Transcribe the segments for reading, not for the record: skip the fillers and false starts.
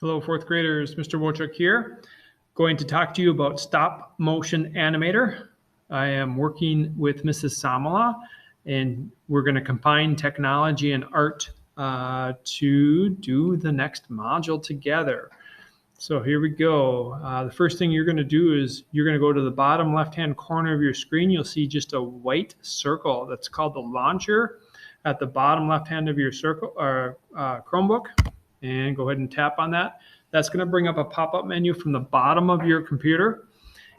Hello, fourth graders. Mr. Wojcik here. Going to talk to you about stop motion animator. I am working with Mrs. Samala, and we're going to combine technology and art to do the next module together. So here we go. The first thing you're going to do is you're going to go to the bottom left-hand corner of your screen. You'll see just a white circle that's called the launcher at the bottom left-hand of your circle or Chromebook. And go ahead and tap on that. That's going to bring up a pop-up menu from the bottom of your computer.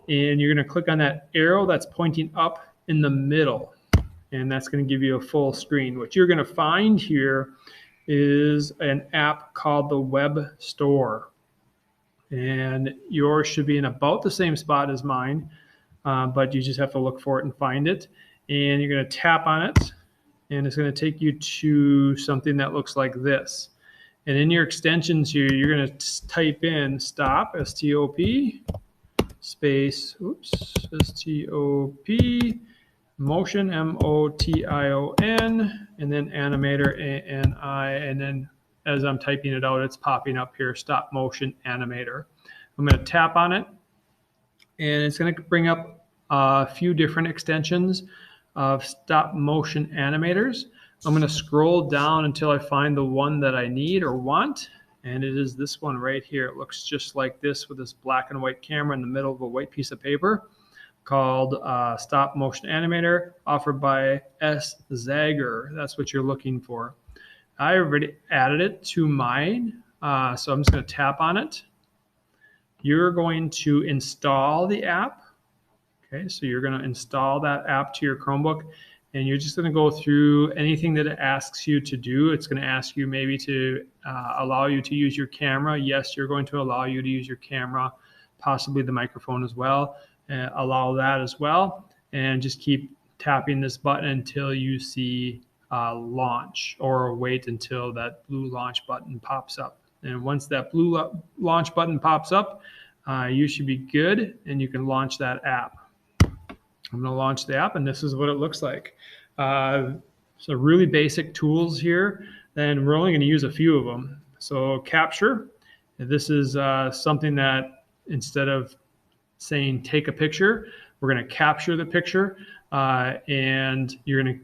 And you're going to click on that arrow that's pointing up in the middle. And that's going to give you a full screen. What you're going to find here is an app called the Web Store. And yours should be in about the same spot as mine, but you just have to look for it and find it. And you're going to tap on it, and it's going to take you to something that looks like this. And in your extensions here, you're going to type in stop, S-T-O-P, space, S-T-O-P, motion, M-O-T-I-O-N, and then animator, A-N-I, and then as I'm typing it out, it's popping up here, stop motion animator. I'm going to tap on it, and it's going to bring up a few different extensions of stop motion animators. I'm going to scroll down until I find the one that I need or want, and it is this one right here. It looks just like this with this black and white camera in the middle of a white piece of paper, called Stop Motion Animator, offered by S. Zager. That's what you're looking for. I already added it to mine, so I'm just going to tap on it. You're going to install the app. Okay, so you're going to install that app to your Chromebook, and you're just going to go through anything that it asks you to do. It's going to ask you maybe to allow you to use your camera. Yes, you're going to allow you to use your camera, possibly the microphone as well. Allow that as well, and just keep tapping this button until you see launch, or wait until that blue launch button pops up. And once that blue launch button pops up, you should be good, and you can launch that app. I'm going to launch the app, and this is what it looks like. So really basic tools here, and we're only going to use a few of them. So capture, this is something that instead of saying take a picture, we're going to capture the picture, and you're going to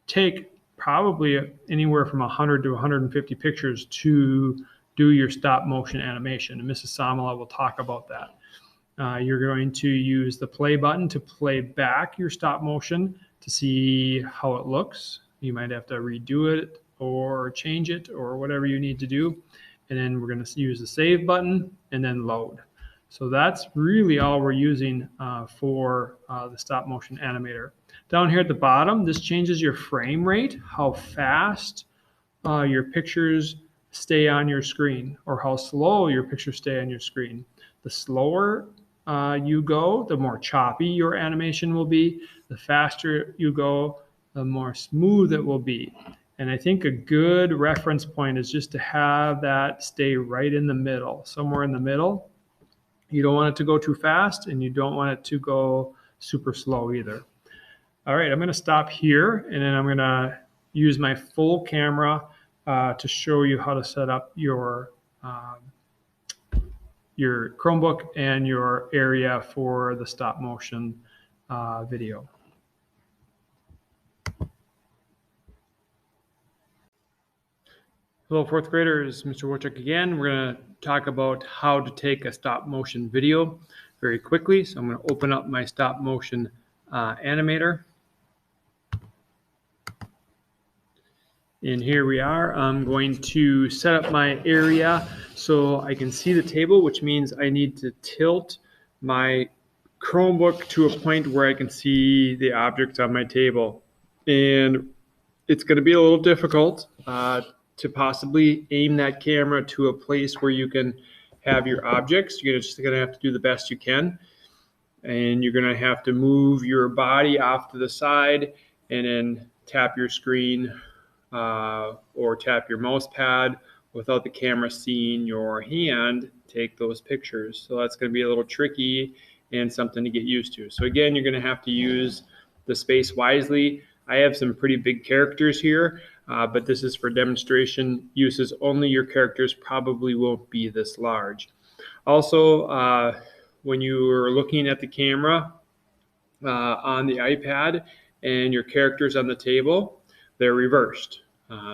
take probably anywhere from 100 to 150 pictures to do your stop motion animation, and Mrs. Samala will talk about that. You're going to use the play button to play back your stop motion to see how it looks. You might have to redo it or change it or whatever you need to do. And then we're going to use the save button and then load. So that's really all we're using for the stop motion animator. Down here at the bottom, this changes your frame rate, how fast your pictures stay on your screen, or how slow your pictures stay on your screen. The slower you go, the more choppy your animation will be. The faster you go, the more smooth it will be. And I think a good reference point is just to have that stay right in the middle, somewhere in the middle. You don't want it to go too fast, and you don't want it to go super slow either. All right, I'm going to stop here, and then I'm going to use my full camera to show you how to set up your Chromebook and your area for the stop motion video. Hello, fourth graders. Mr. Wojcik again. We're going to talk about how to take a stop motion video very quickly. So I'm going to open up my stop motion animator. And here we are. I'm going to set up my area so I can see the table, which means I need to tilt my Chromebook to a point where I can see the objects on my table. And it's going to be a little difficult to possibly aim that camera to a place where you can have your objects. You're just going to have to do the best you can. And you're going to have to move your body off to the side and then tap your screen or tap your mouse pad without the camera seeing your hand take those pictures. So that's going to be a little tricky and something to get used to. So again, you're going to have to use the space wisely. I have some pretty big characters here, but this is for demonstration uses only. Your characters probably won't be this large. Also, when you are looking at the camera on the iPad and your characters on the table, they're reversed.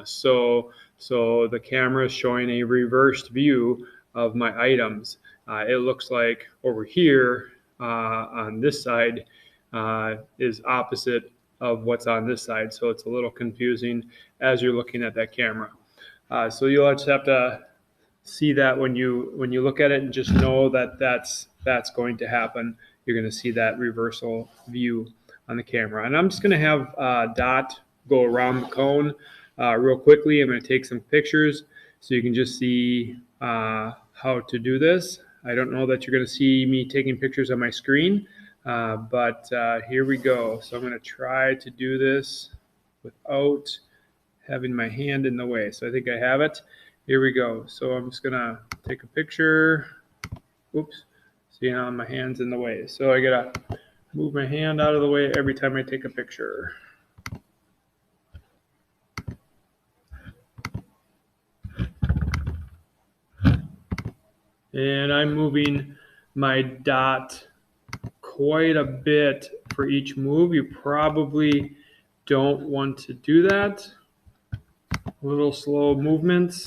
So the camera is showing a reversed view of my items. It looks like over here on this side is opposite of what's on this side. So it's a little confusing as you're looking at that camera. So you'll just have to see that when you look at it, and just know that that's going to happen. You're going to see that reversal view on the camera. And I'm just going to have Dot go around the cone real quickly. I'm going to take some pictures so you can just see how to do this. I don't know that you're going to see me taking pictures on my screen, but here we go. So I'm going to try to do this without having my hand in the way. So I think I have it. Here we go. So I'm just gonna take a picture. Oops. See now my hand's in the way. So I gotta move my hand out of the way every time I take a picture. And I'm moving my dot quite a bit for each move. You probably don't want to do that. Little slow movements,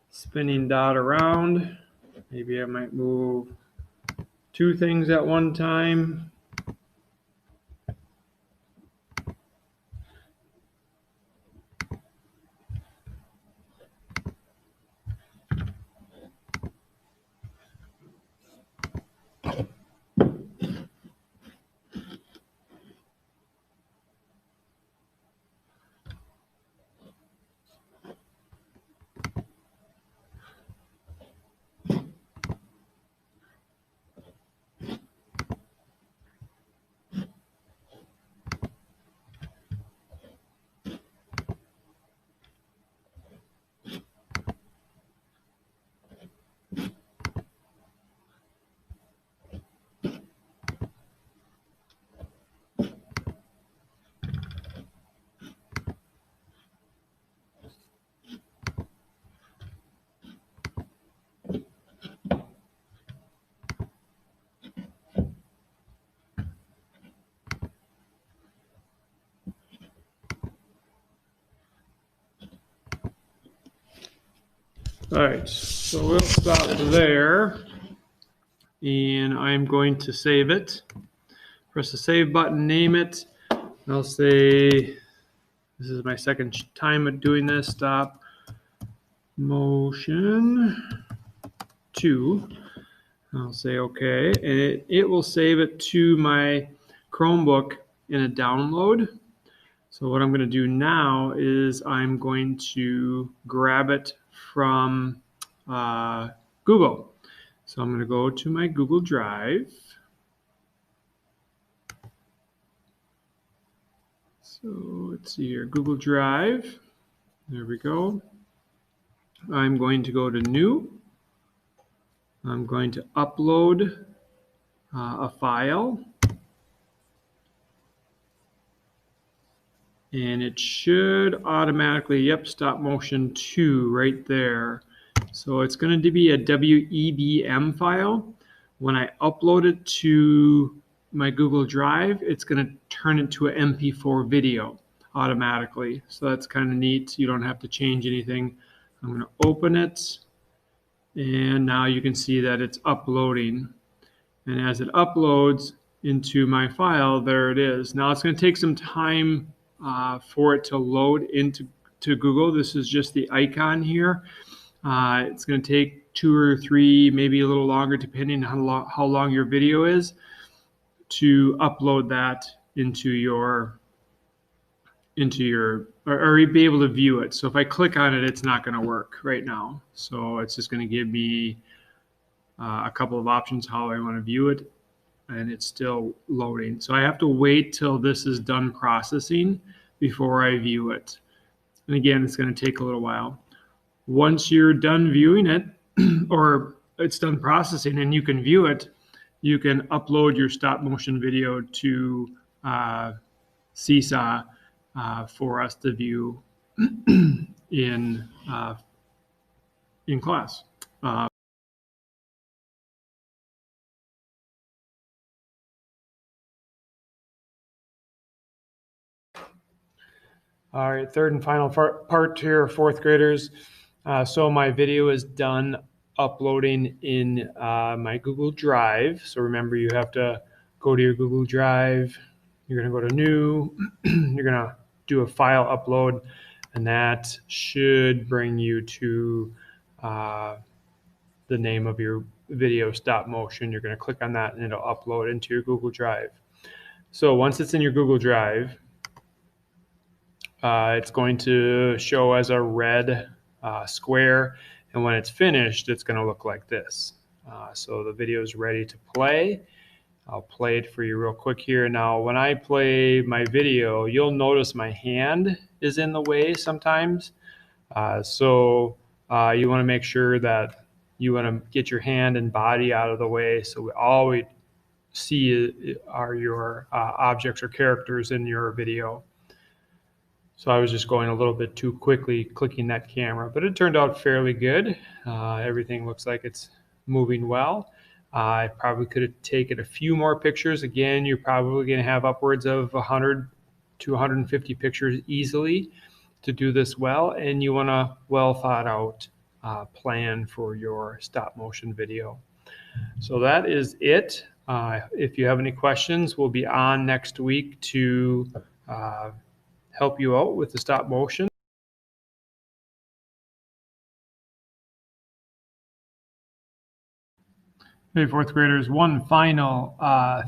spinning dot around. Maybe I might move 2 things at one time. All right, so we'll stop there, and I'm going to save it. Press the save button, name it, and I'll say, this is my second time of doing this, stop motion 2. I'll say okay, and it will save it to my Chromebook in a download. So what I'm going to do now is I'm going to grab it from Google. So I'm going to go to my Google Drive. So let's see here, Google Drive. There we go. I'm going to go to New. I'm going to upload a file. And it should automatically, yep, stop motion 2 right there. So it's going to be a WEBM file. When I upload it to my Google Drive, it's going to turn it to an MP4 video automatically. So that's kind of neat. You don't have to change anything. I'm going to open it, and now you can see that it's uploading. And as it uploads into my file, there it is. Now it's going to take some time for it to load into Google. This is just the icon here. It's going to take 2 or 3, maybe a little longer, depending on how long your video is, to upload that into your or be able to view it. So if I click on it, it's not going to work right now. So it's just going to give me a couple of options how I want to view it, and it's still loading. So I have to wait till this is done processing before I view it. And again, it's going to take a little while. Once you're done viewing it, or it's done processing and you can view it, you can upload your stop motion video to Seesaw for us to view in class. All right, third and final part here, fourth graders. So my video is done uploading in my Google Drive. So remember, you have to go to your Google Drive. You're going to go to New. You're going to do a file upload, and that should bring you to the name of your video, Stop Motion. You're going to click on that, and it'll upload into your Google Drive. So once it's in your Google Drive, it's going to show as a red square, and when it's finished, it's going to look like this. So the video is ready to play. I'll play it for you real quick here. Now, when I play my video, you'll notice my hand is in the way sometimes. So you want to make sure that you want to get your hand and body out of the way. So all we see are your objects or characters in your video. So I was just going a little bit too quickly clicking that camera, but it turned out fairly good. Everything looks like it's moving well. I probably could have taken a few more pictures. Again, you're probably going to have upwards of 100 to 150 pictures easily to do this well, and you want a well thought out plan for your stop motion video. So that is it. If you have any questions, we'll be on next week to help you out with the stop motion. Hey, fourth graders, one final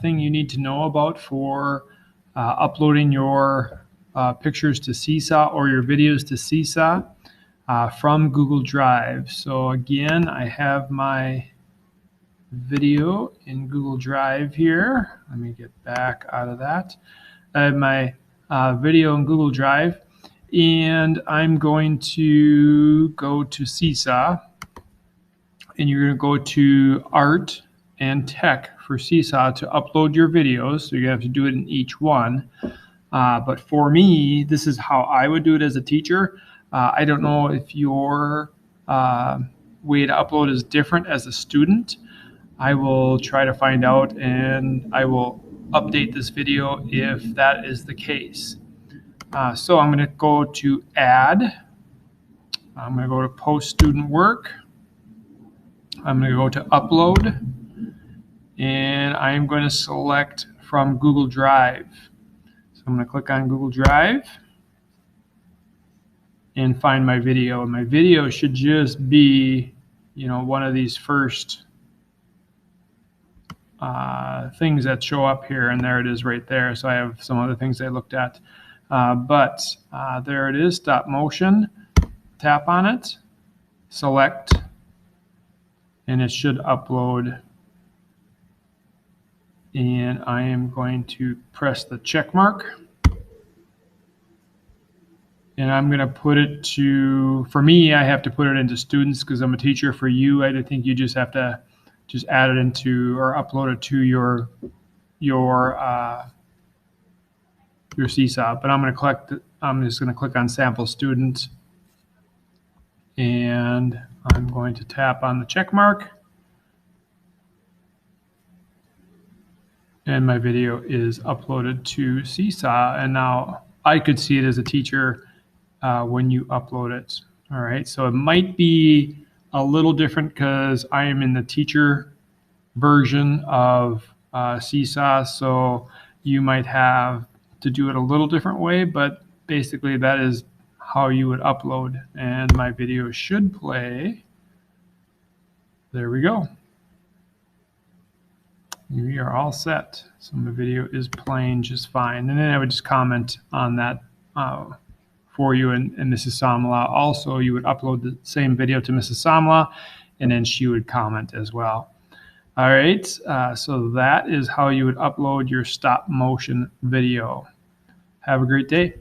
thing you need to know about for uploading your pictures to Seesaw or your videos to Seesaw from Google Drive. So again, I have my video in Google Drive here. Let me get back out of that. I have my video in Google Drive, and I'm going to go to Seesaw, and you're going to go to Art and Tech for Seesaw to upload your videos. So you have to do it in each one. But for me, this is how I would do it as a teacher. I don't know if your way to upload is different as a student. I will try to find out, and I will update this video if that is the case. So I'm going to go to Add. I'm going to go to Post Student Work. I'm going to go to Upload, and I'm going to select from Google Drive. So I'm going to click on Google Drive and find my video. And my video should just be, one of these first things that show up here, and there it is right there. So I have some other things I looked at, but there it is, stop motion. Tap on it, select, and it should upload. And I am going to press the check mark, and I'm going to put it to, for me, I have to put it into students because I'm a teacher. For you, I think you just have to add it into or upload it to your Seesaw. But I'm just going to click on sample student, and I'm going to tap on the check mark, and my video is uploaded to Seesaw. And now I could see it as a teacher when you upload it. All right, so it might be a little different because I am in the teacher version of Seesaw, so you might have to do it a little different way, but basically that is how you would upload. And my video should play. There we go. We are all set. So my video is playing just fine. And then I would just comment on that for you and Mrs. Samla. Also, you would upload the same video to Mrs. Samla, and then she would comment as well. All right, so that is how you would upload your stop motion video. Have a great day.